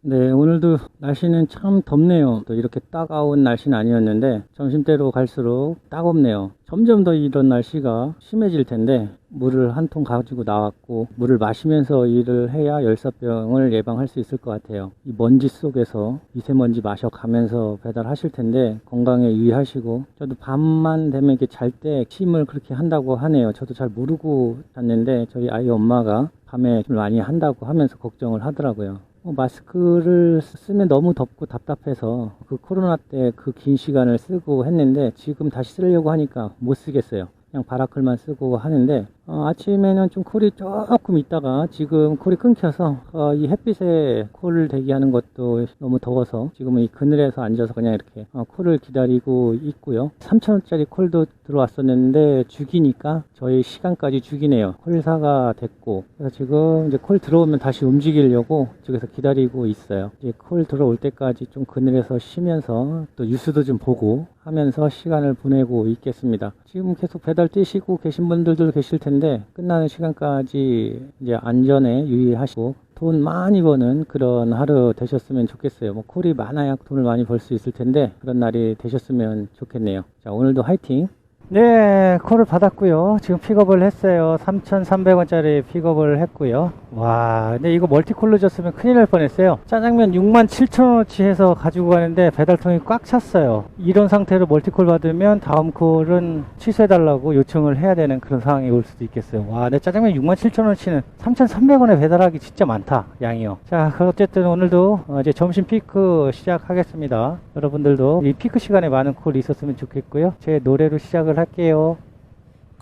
네, 오늘도 날씨는 참 덥네요. 또 이렇게 따가운 날씨는 아니었는데 점심때로 갈수록 따갑네요. 점점 더 이런 날씨가 심해질 텐데 물을 한 통 가지고 나왔고 물을 마시면서 일을 해야 열사병을 예방할 수 있을 것 같아요. 이 먼지 속에서 미세먼지 마셔가면서 배달하실 텐데 건강에 유의하시고, 저도 밤만 되면 이렇게 잘 때 침을 그렇게 한다고 하네요. 저도 잘 모르고 잤는데 저희 아이 엄마가 밤에 좀 많이 한다고 하면서 걱정을 하더라고요. 마스크를 쓰면 너무 덥고 답답해서 그 코로나 때 그 긴 시간을 쓰고 했는데 지금 다시 쓰려고 하니까 못 쓰겠어요. 그냥 바라클만 쓰고 하는데 아침에는 좀 콜이 조금 있다가 지금 콜이 끊겨서 이 햇빛에 콜을 대기하는 것도 너무 더워서 지금은 이 그늘에서 앉아서 그냥 이렇게 콜을 기다리고 있고요. 3,000원짜리 콜도 들어왔었는데 죽이니까 저희 시간까지 죽이네요. 콜사가 됐고, 그래서 지금 이제 콜 들어오면 다시 움직이려고 저기서 기다리고 있어요. 이제 콜 들어올 때까지 좀 그늘에서 쉬면서 또 뉴스도 좀 보고 하면서 시간을 보내고 있겠습니다. 지금 계속 배달 뛰시고 계신 분들도 계실 텐데 끝나는 시간까지 이제 안전에 유의하시고 돈 많이 버는 그런 하루 되셨으면 좋겠어요. 뭐 콜이 많아야 돈을 많이 벌 수 있을 텐데 그런 날이 되셨으면 좋겠네요. 자, 오늘도 화이팅! 네, 콜을 받았고요. 지금 픽업을 했어요. 3,300원짜리 픽업을 했고요. 와, 근데 이거 멀티콜로 줬으면 큰일 날 뻔했어요. 짜장면 67,000원어치 해서 가지고 가는데 배달통이 꽉 찼어요. 이런 상태로 멀티콜 받으면 다음 콜은 취소해달라고 요청을 해야 되는 그런 상황이 올 수도 있겠어요. 와, 내 짜장면 67,000원어치는 3,300원에 배달하기 진짜 많다, 양이요. 자, 어쨌든 오늘도 이제 점심 피크 시작하겠습니다. 여러분들도 이 피크 시간에 많은 콜이 있었으면 좋겠고요. 제 노래로 시작을 할게요.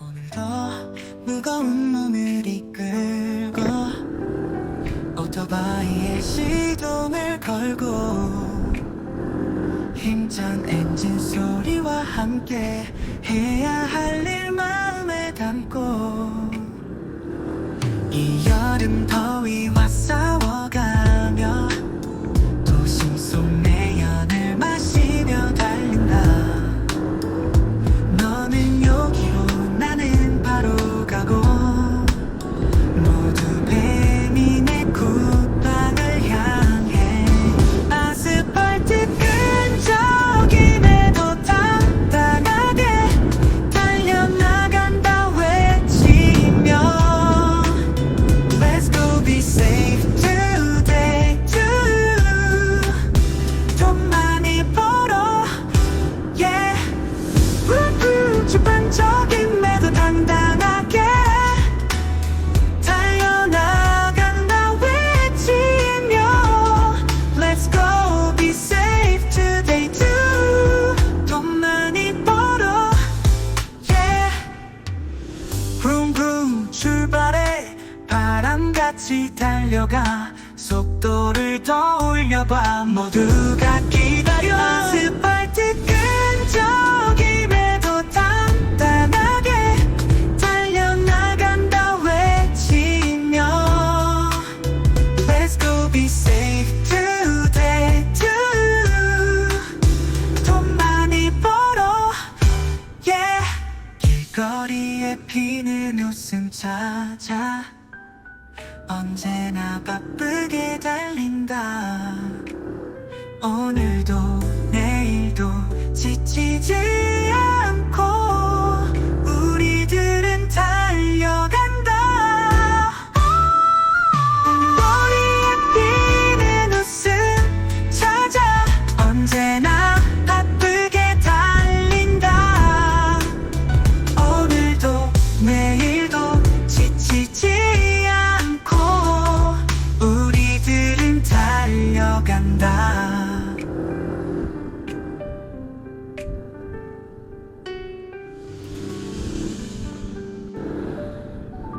오늘도 무거운 몸을 이끌고 오토바이에 시동을 걸고 힘찬 엔진 소리와 함께 해야 할 일 마음에 담고 이 여름 더위와 싸워가며 도심 속 내연을 마시며 달린다. 너는 여기로 나는 바로 가고 모두 뱀이 내 굿방을 향해 아스팔트 끈적임에도 당당하게 달려나간다 외치며 Let's go be safe today too. 돈 많이 벌어 yeah. 주판적임에도 당당하게 달려나간다 외치며 Let's go be safe today too. 돈 많이 벌어 yeah. Vroom vroom 출발해 바람같이 달려가 속도를 더 올려봐 모두가 기다려 아스팔트 끈적임에도 당당하게 달려나간다 외치며 Let's go be safe today too. 돈 많이 벌어 yeah. 길거리에 피는 웃음 찾아 언제나 바쁘게 달린다. 오늘도 내일도 지치지 않고 우리들은 달려간다. 머리에 피는 웃음 찾아 언제나 바쁘게 달린다. 오늘도 내일도 지치지 않고 우리들은 달려간다.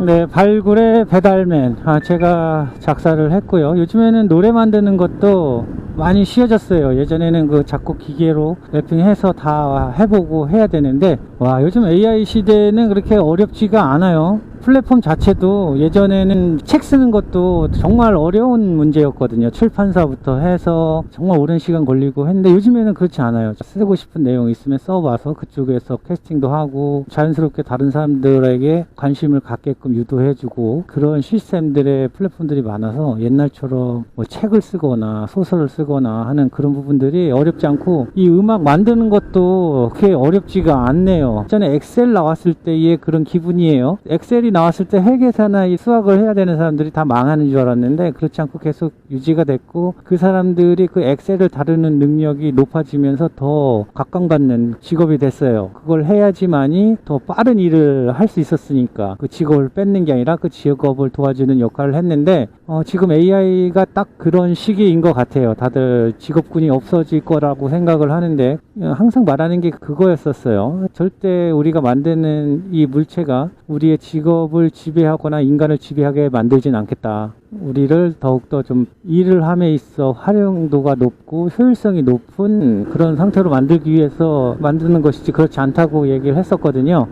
네, 발굴의 배달맨 제가 작사를 했고요. 요즘에는 노래 만드는 것도 많이 쉬워졌어요. 예전에는 그 작곡 기계로 랩핑해서 다 해보고 해야 되는데 와, 요즘 AI 시대는 그렇게 어렵지가 않아요. 플랫폼 자체도 예전에는 책 쓰는 것도 정말 어려운 문제였거든요. 출판사부터 해서 정말 오랜 시간 걸리고 했는데 요즘에는 그렇지 않아요. 쓰고 싶은 내용 있으면 써봐서 그쪽에서 캐스팅도 하고 자연스럽게 다른 사람들에게 관심을 갖게끔 유도해주고 그런 시스템들의 플랫폼들이 많아서 옛날처럼 뭐 책을 쓰거나 소설을 쓰거나 하는 그런 부분들이 어렵지 않고 이 음악 만드는 것도 그렇게 어렵지가 않네요. 전에 엑셀 나왔을 때의 그런 기분이에요. 엑셀이 나왔을 때 회계사나 이 수학을 해야 되는 사람들이 다 망하는 줄 알았는데 그렇지 않고 계속 유지가 됐고 그 사람들이 그 엑셀을 다루는 능력이 높아지면서 더 각광받는 직업이 됐어요. 그걸 해야지만이 더 빠른 일을 할 수 있었으니까 그 직업을 뺏는 게 아니라 그 직업을 도와주는 역할을 했는데 지금 AI가 딱 그런 시기인 것 같아요. 다들 직업군이 없어질 거라고 생각을 하는데 항상 말하는 게 그거였었어요. 절대 우리가 만드는 이 물체가 우리의 직업을 지배하거나 인간을 지배하게 만들진 않겠다. 우리를 더욱더 좀 일을 함에 있어 활용도가 높고 효율성이 높은 그런 상태로 만들기 위해서 만드는 것이지 그렇지 않다고 얘기를 했었거든요.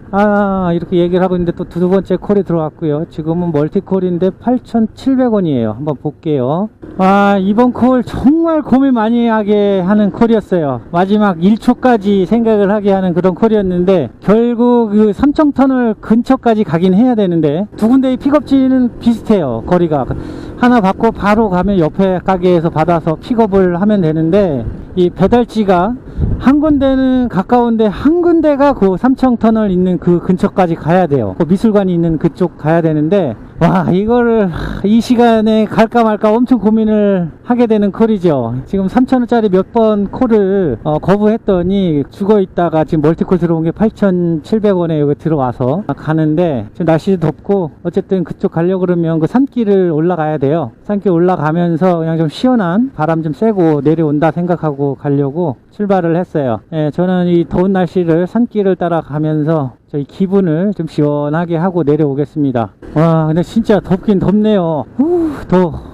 이렇게 얘기를 하고 있는데 또 두 번째 콜이 들어왔고요. 지금은 멀티콜인데 8,700원이에요. 한번 볼게요. 이번 콜 정말 고민 많이 하게 하는 콜이었어요. 마지막 1초까지 생각을 하게 하는 그런 콜이었는데 결국 그 삼청터널 근처까지 가긴 해야 되는데 두 군데의 픽업지는 비슷해요. 거리가 하나 받고 바로 가면 옆에 가게에서 받아서 픽업을 하면 되는데 이 배달지가 한 군데는 가까운데 한 군데가 그 삼청터널 있는 그 근처까지 가야 돼요. 그 미술관이 있는 그쪽 가야 되는데 이거를 이 시간에 갈까 말까 엄청 고민을 하게 되는 콜이죠. 지금 3,000원짜리 몇 번 콜을 거부했더니 죽어 있다가 지금 멀티콜 들어온 게 8,700원에 여기 들어와서 가는데 지금 날씨도 덥고 어쨌든 그쪽 가려고 그러면 그 산길을 올라가야 돼요. 산길 올라가면서 그냥 좀 시원한 바람 좀 쐬고 내려온다 생각하고 가려고 출발을 했어요. 저는 이 더운 날씨를 산길을 따라가면서 저희 기분을 좀 시원하게 하고 내려오겠습니다. 근데 진짜 덥긴 덥네요. 더워.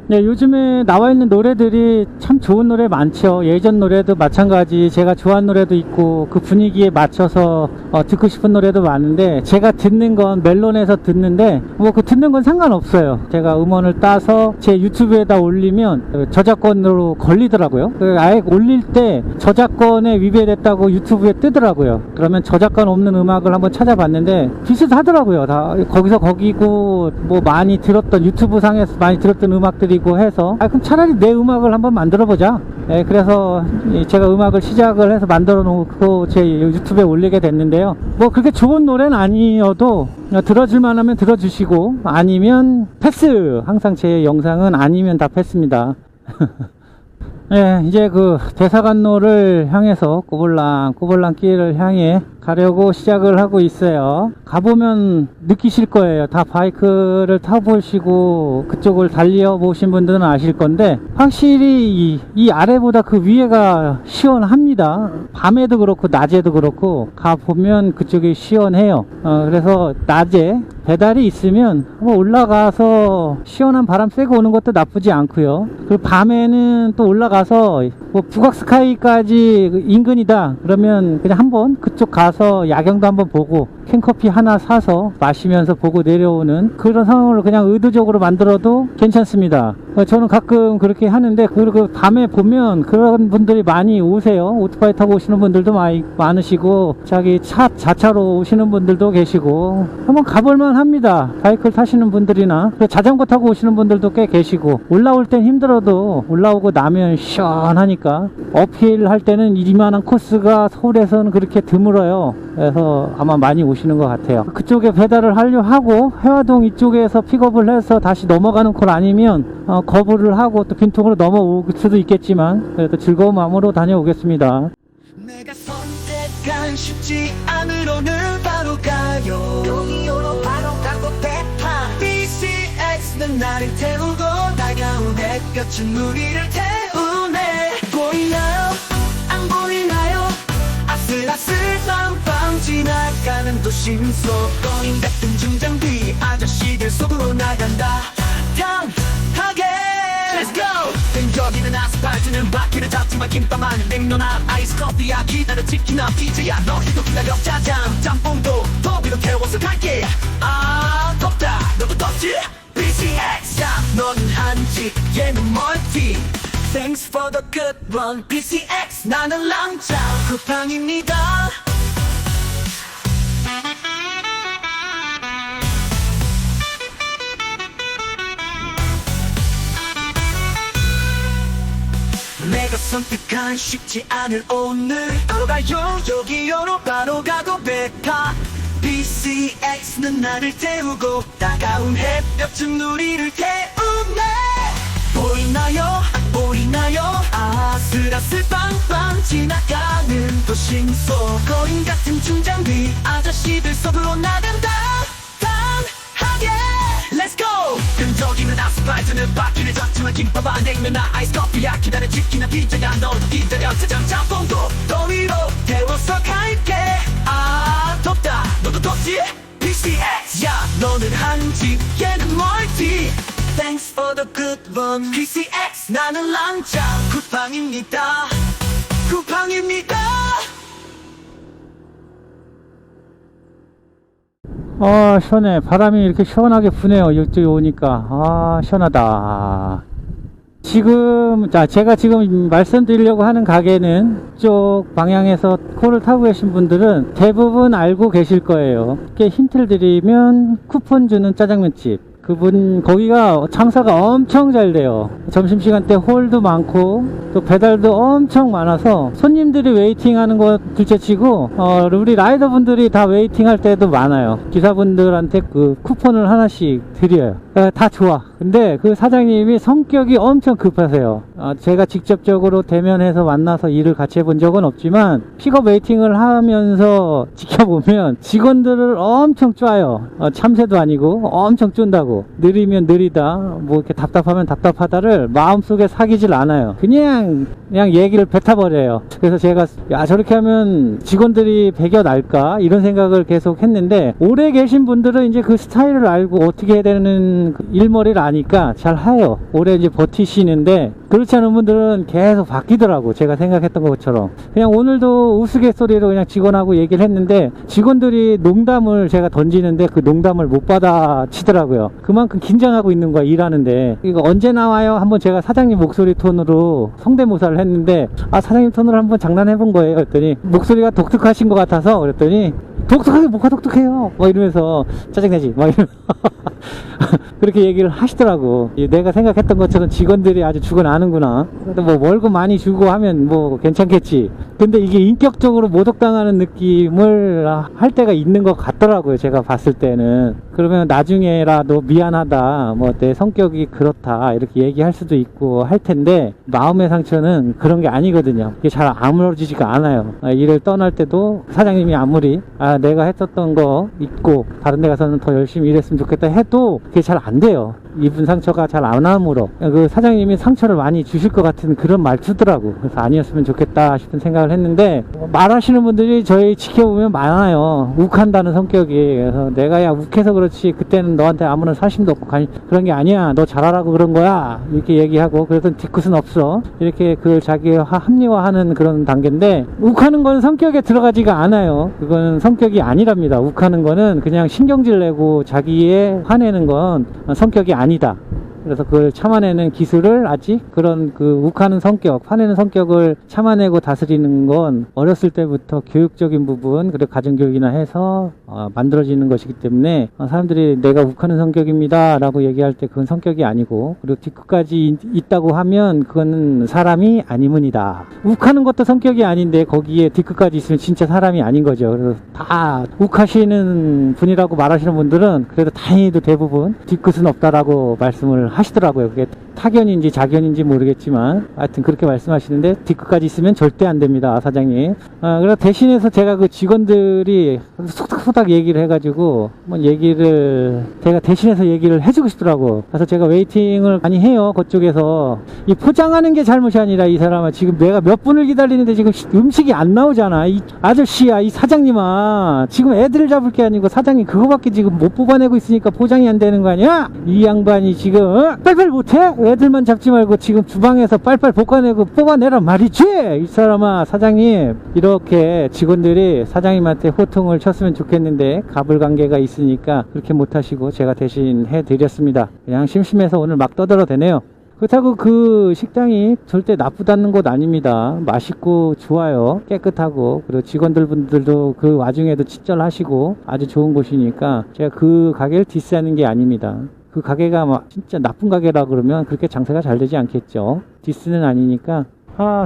요즘에 나와 있는 노래들이 참 좋은 노래 많죠. 예전 노래도 마찬가지 제가 좋아하는 노래도 있고 그 분위기에 맞춰서 듣고 싶은 노래도 많은데 제가 듣는 건 멜론에서 듣는데 그 듣는 건 상관없어요. 제가 음원을 따서 제 유튜브에다 올리면 저작권으로 걸리더라고요. 아예 올릴 때 저작권에 위배됐다고 유튜브에 뜨더라고요. 그러면 저작권 없는 음악을 한번 찾아봤는데 비슷하더라고요. 다 거기서 거기고 뭐 많이 들었던 유튜브 상에서 많이 들었던 음악들이 해서 그럼 차라리 내 음악을 한번 만들어 보자. 그래서 제가 음악을 시작을 해서 만들어 놓고 제 유튜브에 올리게 됐는데요. 뭐 그렇게 좋은 노래는 아니어도 들어줄만 하면 들어주시고 아니면 패스. 항상 제 영상은 아니면 다 패스입니다. 이제 그 대사관로를 향해서 꼬불랑 길을 향해 가려고 시작을 하고 있어요. 가보면 느끼실 거예요. 다 바이크를 타보시고 그쪽을 달려보신 분들은 아실 건데 확실히 이 아래보다 그 위에가 시원합니다. 밤에도 그렇고 낮에도 그렇고 가보면 그쪽이 시원해요. 그래서 낮에 배달이 있으면 한번 올라가서 시원한 바람 쐬고 오는 것도 나쁘지 않고요. 그리고 밤에는 또 올라가서 뭐 북악스카이까지 인근이다 그러면 그냥 한번 그쪽 가서 야경도 한번 보고 캔커피 하나 사서 마시면서 보고 내려오는 그런 상황을 그냥 의도적으로 만들어도 괜찮습니다. 저는 가끔 그렇게 하는데 그리고 밤에 보면 그런 분들이 많이 오세요. 오토바이 타고 오시는 분들도 많으시고 자기 차 자차로 오시는 분들도 계시고 한번 가볼만 합니다. 바이크를 타시는 분들이나 자전거 타고 오시는 분들도 꽤 계시고 올라올 땐 힘들어도 올라오고 나면 시원하니까 어필 할 때는 이만한 코스가 서울에서는 그렇게 드물어요. 그래서 아마 많이 오시는 것 같아요. 그쪽에 배달을 하려 하고 해화동 이쪽에서 픽업을 해서 다시 넘어가는 콜 아니면 거부를 하고 또 빈통으로 넘어올 수도 있겠지만 그래도 즐거운 마음으로 다녀오겠습니다. 내가 선택한 쉽지 않으로는 바로 가요. 용이요로 바로 가고 대파 BCX는 나를 태우고 다가온 햇볕은 우리를 태우네. 보이나요? 안 보이나요? 아슬아슬 빵빵 지나가는 도심속 거인 같은 중장비 아저씨들 속으로 나간다. 편하게 let's go 끈적이는 아스팔트는 바퀴를 잡지만 김밥만 냉면 앞 아이스 커피야 기다려 치킨 앞 피자야 너희도 기다려 짜장 짬뽕도 더위로 태워서 갈게 아 덥다 너도 덥지 PCX 야 너는 한지 얘는 멀티 Thanks for the good run PCX 나는 랑짱 쿠팡입니다 내가 선택한 쉽지 않을 오늘 바로 가요 여기요로 바로 가도 베카 PCX는 나를 태우고 따가운 햇볕은 우리를 태우네 보이나요 안 보이나요 아슬아슬 빵빵 지나가는 도심속 거인 같은 충장비 아저씨들 속으로 나간다 단하게 Let's go 끈적이는 아스팔트는 바퀴를 잡지만 김밥아 냉면아 아이스 커피야 기다려 치킨이나 피자야 너도 기다려 짜장 짬뽕도 더위로 태워서 갈게 아 덥다 너도 덥지 PCX 야 너는 한집 얘는 멀티 Thanks for the good run PCX 나는 랑짱 쿠팡입니다 쿠팡입니다 시원해. 바람이 이렇게 시원하게 부네요. 이쪽에 오니까. 시원하다. 지금, 제가 지금 말씀드리려고 하는 가게는 이쪽 방향에서 코를 타고 계신 분들은 대부분 알고 계실 거예요. 이렇게 힌트를 드리면 쿠폰 주는 짜장면집. 그분 거기가 장사가 엄청 잘 돼요. 점심시간 때 홀도 많고 또 배달도 엄청 많아서 손님들이 웨이팅 하는 거 둘째치고 우리 라이더분들이 다 웨이팅 할 때도 많아요. 기사분들한테 그 쿠폰을 하나씩 드려요. 다 좋아. 근데 그 사장님이 성격이 엄청 급하세요. 제가 직접적으로 대면해서 만나서 일을 같이 해본 적은 없지만 픽업 웨이팅을 하면서 지켜보면 직원들을 엄청 쪄요. 참새도 아니고 엄청 쫀다고. 느리면 느리다 뭐 이렇게 답답하면 답답하다를 마음속에 사귀질 않아요. 그냥 얘기를 뱉어버려요. 그래서 제가 야 저렇게 하면 직원들이 배겨 날까 이런 생각을 계속 했는데 오래 계신 분들은 이제 그 스타일을 알고 어떻게 해야 되는 그 일머리를 아니까 잘 해요. 오래 이제 버티시는데 그렇지 않은 분들은 계속 바뀌더라고. 제가 생각했던 것처럼 그냥 오늘도 우스갯소리로 그냥 직원하고 얘기를 했는데 직원들이 농담을 제가 던지는데 그 농담을 못 받아치더라고요. 그만큼 긴장하고 있는 거야 일하는데. 이거 언제 나와요? 한번 제가 사장님 목소리 톤으로 성대모사를 했는데 사장님 톤으로 한번 장난해본 거예요. 그랬더니 목소리가 독특하신 것 같아서 그랬더니 독특하게 뭐가 독특해요 막 이러면서 짜증내지 막 이러면서 그렇게 얘기를 하시더라고. 내가 생각했던 것처럼 직원들이 아주 죽어나는구나. 근데 뭐 월급 많이 주고 하면 뭐 괜찮겠지. 근데 이게 인격적으로 모독당하는 느낌을 할 때가 있는 것 같더라고요. 제가 봤을 때는. 그러면 나중에라도 미안하다 뭐 내 성격이 그렇다 이렇게 얘기할 수도 있고 할 텐데 마음의 상처는 그런 게 아니거든요. 이게 잘 아물어지지가 않아요. 일을 떠날 때도 사장님이 아무리 내가 했었던 거 잊고 다른 데 가서는 더 열심히 일했으면 좋겠다 해도 그게 잘 안 돼요. 입은 상처가 잘 안 아물어. 그 사장님이 상처를 많이 주실 것 같은 그런 말투더라고. 그래서 아니었으면 좋겠다 싶은 생각을 했는데 말하시는 분들이 저희 지켜보면 많아요. 욱한다는 성격이. 그래서 내가 야 욱해서 그렇지 그때는 너한테 아무런 사심도 없고 그런 게 아니야. 너 잘하라고 그런 거야. 이렇게 얘기하고 그래도 뒤끝은 없어. 이렇게 그걸 자기 합리화하는 그런 단계인데 욱하는 건 성격에 들어가지가 않아요. 그건 성격이 아니랍니다. 욱하는 거는 그냥 신경질 내고 자기의 화내는 건 성격이 아니다. 그래서 그걸 참아내는 기술을 아직 그런 그 욱하는 성격, 화내는 성격을 참아내고 다스리는 건 어렸을 때부터 교육적인 부분 그리고 가정교육이나 해서 만들어지는 것이기 때문에 사람들이 내가 욱하는 성격입니다 라고 얘기할 때 그건 성격이 아니고 그리고 뒤끝까지 있다고 하면 그건 사람이 아니문이다. 욱하는 것도 성격이 아닌데 거기에 뒤끝까지 있으면 진짜 사람이 아닌 거죠. 그래서 다 욱하시는 분이라고 말하시는 분들은 그래도 다행히도 대부분 뒤끝은 없다라고 말씀을 하시더라고요. 그게 타견인지 자견인지 모르겠지만 하여튼 그렇게 말씀하시는데 뒤끝까지 있으면 절대 안 됩니다, 사장님. 그래서 대신해서 제가 그 직원들이 속닥속닥 얘기를 해가지고 뭐 제가 대신해서 얘기를 해주고 싶더라고. 그래서 제가 웨이팅을 많이 해요. 그쪽에서 이 포장하는 게 잘못이 아니라 이 사람은 지금 내가 몇 분을 기다리는데 지금 음식이 안 나오잖아. 이 아저씨야, 이 사장님아, 지금 애들을 잡을 게 아니고 사장님 그거밖에 지금 못 뽑아내고 있으니까 포장이 안 되는 거 아니야? 이 양반이 지금 빨리빨리 못해? 애들만 잡지 말고 지금 주방에서 빨빨 볶아내고 뽑아내란 말이지. 이 사람아, 사장님, 이렇게 직원들이 사장님한테 호통을 쳤으면 좋겠는데 가불관계가 있으니까 그렇게 못하시고 제가 대신 해드렸습니다. 그냥 심심해서 오늘 막 떠들어대네요. 그렇다고 그 식당이 절대 나쁘다는 곳 아닙니다. 맛있고 좋아요. 깨끗하고, 그리고 직원들분들도 그 와중에도 친절하시고 아주 좋은 곳이니까 제가 그 가게를 디스하는 게 아닙니다. 그 가게가 막 진짜 나쁜 가게라 그러면 그렇게 장사가 잘 되지 않겠죠. 디스는 아니니까.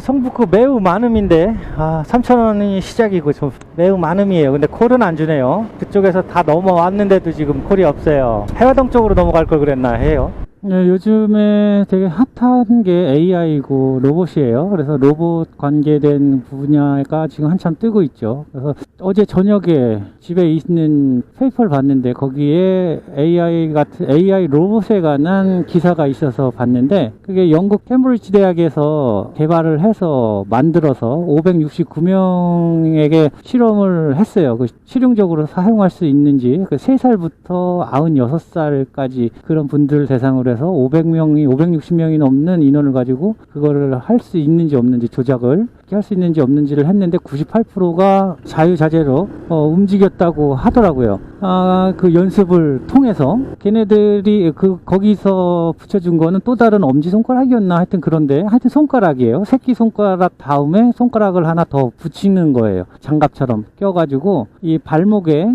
성북구 매우 많음인데 3,000원이 시작이고 좀 매우 많음이에요. 근데 콜은 안 주네요. 그쪽에서 다 넘어왔는데도 지금 콜이 없어요. 해화동 쪽으로 넘어갈 걸 그랬나 해요. 네, 요즘에 되게 핫한 게 AI고 로봇이에요. 그래서 로봇 관계된 분야가 지금 한참 뜨고 있죠. 그래서 어제 저녁에 집에 있는 페이퍼를 봤는데 거기에 AI 로봇에 관한 기사가 있어서 봤는데, 그게 영국 캠브리지 대학에서 개발을 해서 만들어서 569명에게 실험을 했어요. 그 실용적으로 사용할 수 있는지, 그 3살부터 96살까지 그런 분들 대상으로 해서 560명이 넘는 인원을 가지고 그거를 할 수 있는지 없는지, 조작을 할 수 있는지 없는지를 했는데 98%가 자유자재로 움직였다고 하더라고요. 그 연습을 통해서 걔네들이 거기서 붙여준 거는 또 다른 엄지손가락이었나, 하여튼 그런데 하여튼 손가락이에요. 새끼손가락 다음에 손가락을 하나 더 붙이는 거예요. 장갑처럼 껴가지고 이 발목에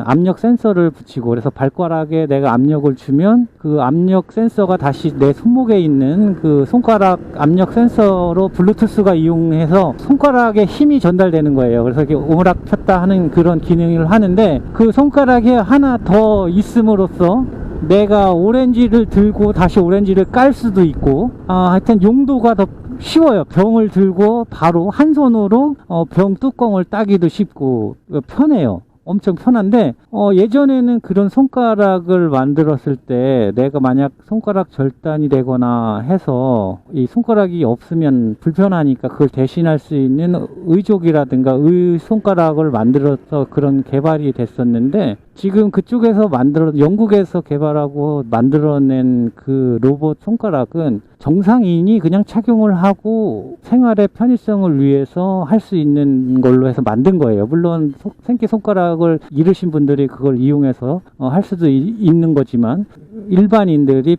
압력 센서를 붙이고, 그래서 발가락에 내가 압력을 주면 그 압력 센서가 다시 내 손목에 있는 그 손가락 압력 센서로 블루투스가 이용해서 손가락에 힘이 전달되는 거예요. 그래서 이렇게 오므락 폈다 하는 그런 기능을 하는데, 그 손가락에 하나 더 있음으로써 내가 오렌지를 들고 다시 오렌지를 깔 수도 있고, 하여튼 용도가 더 쉬워요. 병을 들고 바로 한 손으로 병 뚜껑을 따기도 쉽고 편해요. 엄청 편한데, 예전에는 그런 손가락을 만들었을 때 내가 만약 손가락 절단이 되거나 해서 이 손가락이 없으면 불편하니까 그걸 대신할 수 있는 의족이라든가 손가락을 만들어서 그런 개발이 됐었는데, 지금 그쪽에서 영국에서 개발하고 만들어낸 그 로봇 손가락은 정상인이 그냥 착용을 하고 생활의 편의성을 위해서 할 수 있는 걸로 해서 만든 거예요. 물론 생기 손가락을 잃으신 분들이 그걸 이용해서 할 수도 있는 거지만,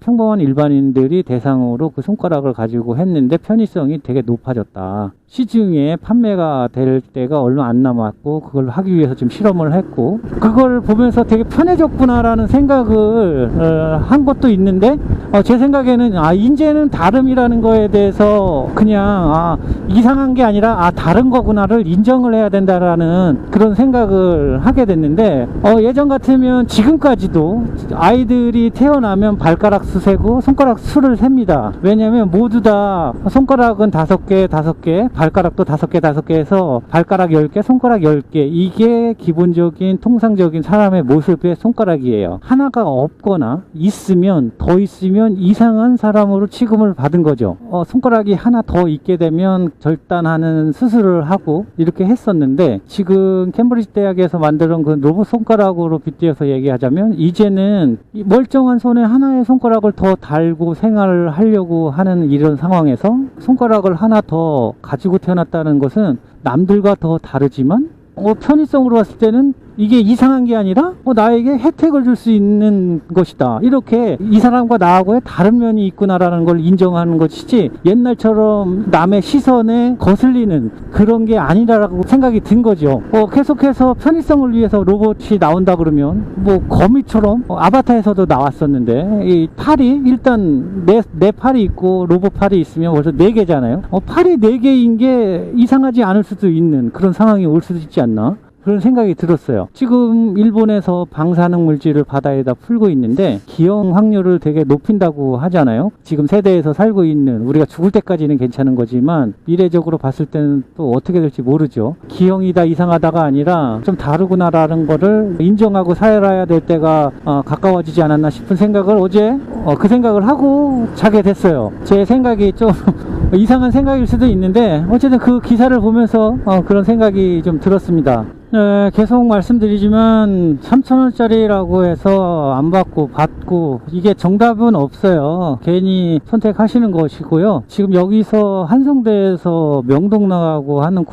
평범한 일반인들이 대상으로 그 손가락을 가지고 했는데 편의성이 되게 높아졌다. 시중에 판매가 될 때가 얼마 안 남았고 그걸 하기 위해서 지금 실험을 했고, 그걸 보면서 되게 편해졌구나라는 생각을 한 것도 있는데, 제 생각에는 이제는 다름이라는 거에 대해서 그냥 이상한 게 아니라 다른 거구나를 인정을 해야 된다라는 그런 생각을 하게 됐는데, 예전 같으면 지금까지도 아이들이 태어나면 발가락 수 세고 손가락 수를 셉니다. 왜냐면 모두 다 손가락은 5개, 발가락도 5개 해서 발가락 10개, 손가락 10개, 이게 기본적인 통상적인 사람의 모습의 손가락이에요. 하나가 없거나 더 있으면 이상한 사람으로 취급을 받은 거죠. 손가락이 하나 더 있게 되면 절단하는 수술을 하고 이렇게 했었는데, 지금 캠브리지 대학에서 만든 그 로봇 손가락으로 빗대어서 얘기하자면, 이제는 멀쩡한 손에 하나의 손가락을 더 달고 생활을 하려고 하는 이런 상황에서 손가락을 하나 더 가지고 태어났다는 것은 남들과 더 다르지만 편의성으로 봤을 때는 이게 이상한 게 아니라 나에게 혜택을 줄 수 있는 것이다. 이렇게 이 사람과 나하고의 다른 면이 있구나라는 걸 인정하는 것이지, 옛날처럼 남의 시선에 거슬리는 그런 게 아니라고 생각이 든 거죠. 계속해서 편의성을 위해서 로봇이 나온다 그러면 거미처럼 아바타에서도 나왔었는데, 이 팔이 일단 내 팔이 있고 로봇 팔이 있으면 벌써 4개잖아요. 팔이 4개인 게 이상하지 않을 수도 있는 그런 상황이 올 수도 있지 않나, 그런 생각이 들었어요. 지금 일본에서 방사능 물질을 바다에다 풀고 있는데 기형 확률을 되게 높인다고 하잖아요. 지금 세대에서 살고 있는 우리가 죽을 때까지는 괜찮은 거지만 미래적으로 봤을 때는 또 어떻게 될지 모르죠. 기형이다 이상하다가 아니라 좀 다르구나라는 거를 인정하고 살아야 될 때가 가까워지지 않았나 싶은 생각을 어제 그 생각을 하고 자게 됐어요. 제 생각이 좀 이상한 생각일 수도 있는데 어쨌든 그 기사를 보면서 그런 생각이 좀 들었습니다. 네, 계속 말씀드리지만 3,000원짜리라고 해서 안 받고 이게 정답은 없어요. 괜히 선택하시는 것이고요. 지금 여기서 한성대에서 명동 나가고 하는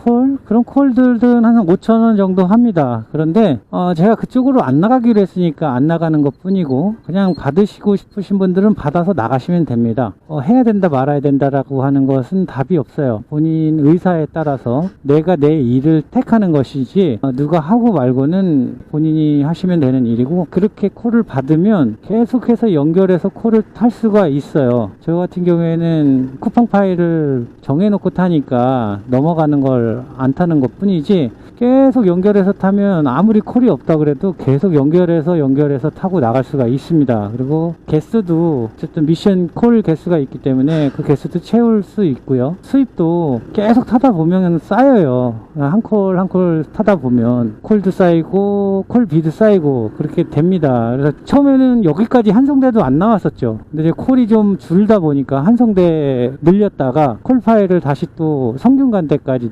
그런 콜들은 한 5,000원 정도 합니다. 그런데 제가 그쪽으로 안 나가기로 했으니까 안 나가는 것 뿐이고, 그냥 받으시고 싶으신 분들은 받아서 나가시면 됩니다. 해야 된다 말아야 된다라고 하는 것은 답이 없어요. 본인 의사에 따라서 내가 내 일을 택하는 것이지 누가 하고 말고는 본인이 하시면 되는 일이고, 그렇게 콜을 받으면 계속해서 연결해서 콜을 탈 수가 있어요. 저 같은 경우에는 쿠팡 파일을 정해놓고 타니까 넘어가는 걸 안 타는 것 뿐이지, 계속 연결해서 타면 아무리 콜이 없다 그래도 계속 연결해서 타고 나갈 수가 있습니다. 그리고 개수도 어쨌든 미션 콜 개수가 있기 때문에 그 개수도 채울 수 있고요. 수입도 계속 타다 보면 쌓여요. 한 콜 타다 보면 콜도 쌓이고 콜비도 쌓이고 그렇게 됩니다. 그래서 처음에는 여기까지 한성대도 안 나왔었죠. 근데 이제 콜이 좀 줄다 보니까 한성대 늘렸다가 콜 파일을 다시 또 성균관대까지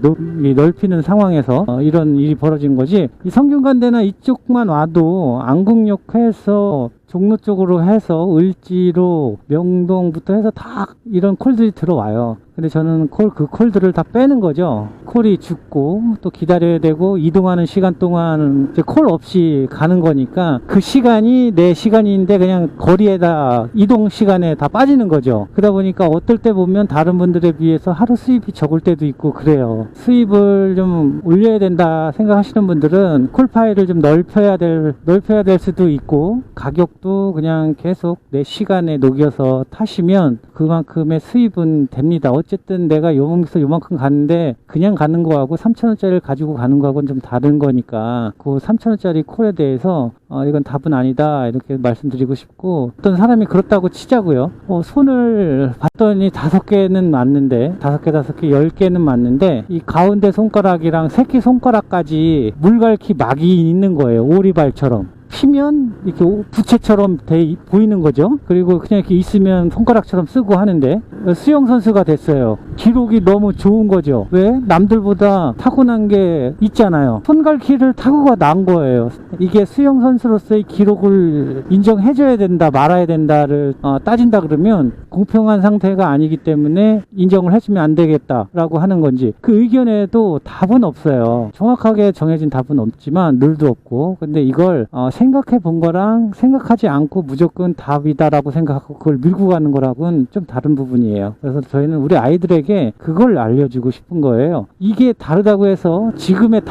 넓히는 상황에서 이런 일이 벌어진 거지. 이 성균관대나 이쪽만 와도 안국역에서 종로 쪽으로 해서 을지로 명동부터 해서 다 이런 콜들이 들어와요. 근데 저는 그 콜들을 다 빼는 거죠. 콜이 죽고 또 기다려야 되고 이동하는 시간 동안 이제 콜 없이 가는 거니까 그 시간이 내 시간인데 그냥 거리에다 이동 시간에 다 빠지는 거죠. 그러다 보니까 어떨 때 보면 다른 분들에 비해서 하루 수입이 적을 때도 있고 그래요. 수입을 좀 올려야 된다 생각하시는 분들은 콜 파일을 좀 넓혀야 될 수도 있고, 가격도 그냥 계속 내 시간에 녹여서 타시면 그만큼의 수입은 됩니다. 어쨌든 내가 요만큼 가는데 그냥 가는 거하고 3,000원짜리를 가지고 가는 거하고는 좀 다른 거니까 그 3,000원짜리 콜에 대해서 이건 답은 아니다 이렇게 말씀드리고 싶고, 어떤 사람이 그렇다고 치자고요. 손을 봤더니 5개는 맞는데 10개는 맞는데 이 가운데 손가락이랑 새끼 손가락까지 물갈퀴 막이 있는 거예요. 오리발처럼. 피면 이렇게 부채처럼 보이는 거죠. 그리고 그냥 이렇게 있으면 손가락처럼 쓰고 하는데 수영선수가 됐어요. 기록이 너무 좋은 거죠. 왜? 남들보다 타고난 게 있잖아요. 손갈퀴를 타고가 난 거예요. 이게 수영선수로서의 기록을 인정해줘야 된다 말아야 된다를 따진다 그러면 공평한 상태가 아니기 때문에 인정을 해주면 안 되겠다라고 하는 건지, 그 의견에도 답은 없어요. 정확하게 정해진 답은 없지만 늘도 없고, 근데 이걸 생각해 본 거랑 생각하지 않고 무조건 답이다라고 생각하고 그걸 밀고 가는 거랑은 좀 다른 부분이에요. 그래서 저희는 우리 아이들에게 그걸 알려주고 싶은 거예요. 이게 다르다고 해서 지금의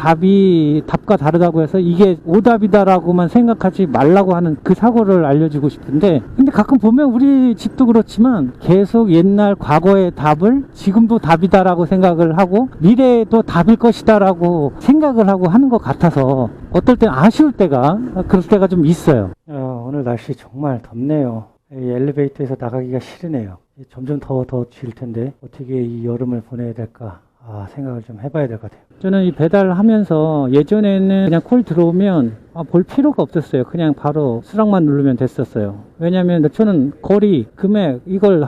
답과 다르다고 해서 이게 오답이다라고만 생각하지 말라고 하는 그 사고를 알려주고 싶은데, 근데 가끔 보면 우리 집도 그렇지만 계속 옛날 과거의 답을 지금도 답이다라고 생각을 하고 미래에도 답일 것이다라고 생각을 하고 하는 것 같아서 어떨 땐 아쉬울 때가 그럴 때가 좀 있어요. 오늘 날씨 정말 덥네요. 이 엘리베이터에서 나가기가 싫으네요. 점점 더 질 텐데 어떻게 이 여름을 보내야 될까 생각을 좀 해봐야 될 것 같아요. 저는 이 배달하면서 예전에는 그냥 콜 들어오면 볼 필요가 없었어요. 그냥 바로 수락만 누르면 됐었어요. 왜냐면 저는 거리, 금액 이걸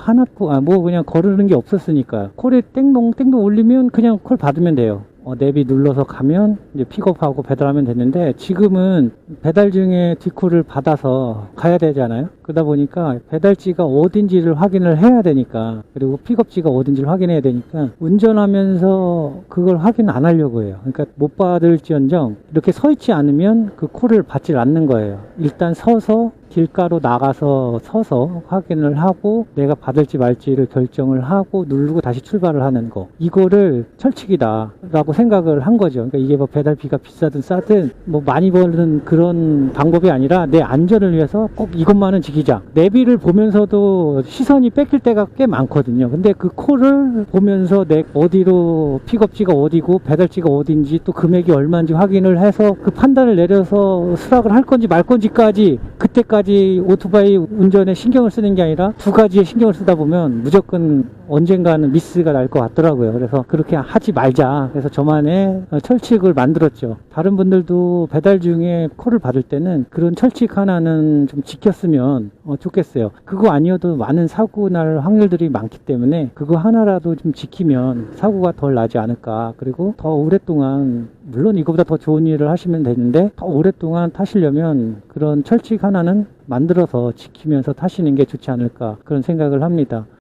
그냥 거르는 게 없었으니까. 콜에 땡동 울리면 그냥 콜 받으면 돼요. 내비 눌러서 가면 이제 픽업하고 배달하면 됐는데, 지금은 배달 중에 디콜을 받아서 가야 되잖아요. 그러다 보니까 배달지가 어딘지를 확인을 해야 되니까, 그리고 픽업지가 어딘지를 확인해야 되니까 운전하면서 그걸 확인 안 하려고 해요. 그러니까 못 받을지언정 이렇게 서 있지 않으면 그 콜을 받질 않는 거예요. 일단 서서 길가로 나가서 서서 확인을 하고 내가 받을지 말지를 결정을 하고 누르고 다시 출발을 하는 거, 이거를 철칙이다 라고 생각을 한 거죠. 그러니까 이게 뭐 배달비가 비싸든 싸든 뭐 많이 버는 그런 방법이 아니라 내 안전을 위해서 꼭 이것만은 지키자. 내비를 보면서도 시선이 뺏길 때가 꽤 많거든요. 근데 그 콜을 보면서 내 어디로 픽업지가 어디고 배달지가 어딘지 또 금액이 얼마인지 확인을 해서 그 판단을 내려서 수락을 할 건지 말 건지까지, 그때까지 오토바이 운전에 신경을 쓰는 게 아니라 두 가지에 신경을 쓰다 보면 무조건 언젠가는 미스가 날 것 같더라고요. 그래서 그렇게 하지 말자. 그래서 저만의 철칙을 만들었죠. 다른 분들도 배달 중에 콜을 받을 때는 그런 철칙 하나는 좀 지켰으면 좋겠어요. 그거 아니어도 많은 사고 날 확률들이 많기 때문에 그거 하나라도 좀 지키면 사고가 덜 나지 않을까. 그리고 더 오랫동안, 물론 이거보다 더 좋은 일을 하시면 되는데 더 오랫동안 타시려면 그런 철칙 하나는 만들어서 지키면서 타시는 게 좋지 않을까, 그런 생각을 합니다.